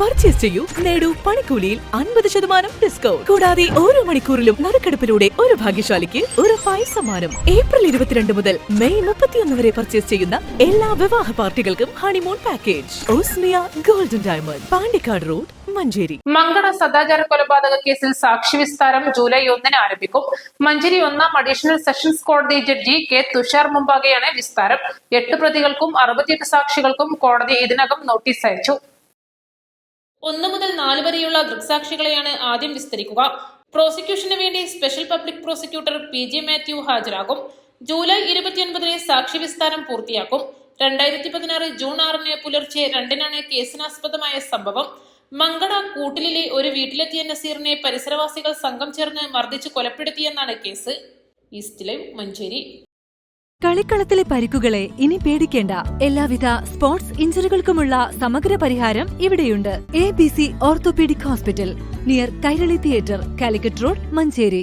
Purchase ചെയ്യൂ, നേടൂ പണിക്കൂലിയിൽ 50% ഡിസ്കൗണ്ട്. കൂടാതെ ഓരോ മണിക്കൂറിലും നറുക്കെടുപ്പിലൂടെ ഒരു ഭാഗ്യശാലിക്ക് ഉറപ്പായ സമ്മാനം. ഏപ്രിൽ 22 മുതൽ മെയ് 31 വരെ പർച്ചേസ് ചെയ്യുന്ന എല്ലാ വിവാഹ പാർട്ടികൾക്കും honeymoon package. Osmiya golden diamond, Pandikkad road, Manjeri. Mankada സദാചാര കൊലപാതക കേസിൽ സാക്ഷി വിസ്താരം ജൂലൈ 1 ആരംഭിക്കും. മഞ്ചേരി 1 അഡീഷണൽ സെഷൻസ് കോടതി ജഡ്ജി കെ തുഷാർ മുമ്പാകെയാണ് വിസ്താരം. 8 പ്രതികൾക്കും 68 സാക്ഷികൾക്കും കോടതി ഇതിനകം നോട്ടീസ് അയച്ചു. 1 മുതൽ 4 വരെയുള്ള ദൃക്സാക്ഷികളെയാണ് ആദ്യം വിസ്തരിക്കുക. പ്രോസിക്യൂഷന് വേണ്ടി special public prosecutor PJ Mathew ഹാജരാകും. ജൂലൈ 29 സാക്ഷി വിസ്താരം പൂർത്തിയാക്കും. 2016 ജൂൺ 6 പുലർച്ചെ 2 കേസിനാസ്പദമായ സംഭവം. മങ്കട കൂട്ടിലെ ഒരു വീട്ടിലെത്തിയ നസീറിനെ പരിസരവാസികൾ സംഘം ചേർന്ന് മർദ്ദിച്ച് കൊലപ്പെടുത്തിയെന്നാണ് കേസ്. East live, Manjeri. കളിക്കളത്തിലെ പരിക്കുകളെ ഇനി പേടിക്കേണ്ട. എല്ലാവിധ സ്പോർട്സ് ഇഞ്ചുറികൾക്കുമുള്ള സമഗ്ര പരിഹാരം ഇവിടെയുണ്ട്. ABC orthopaedic hospital, near Kairali theatre, Calicut road, Manjeri.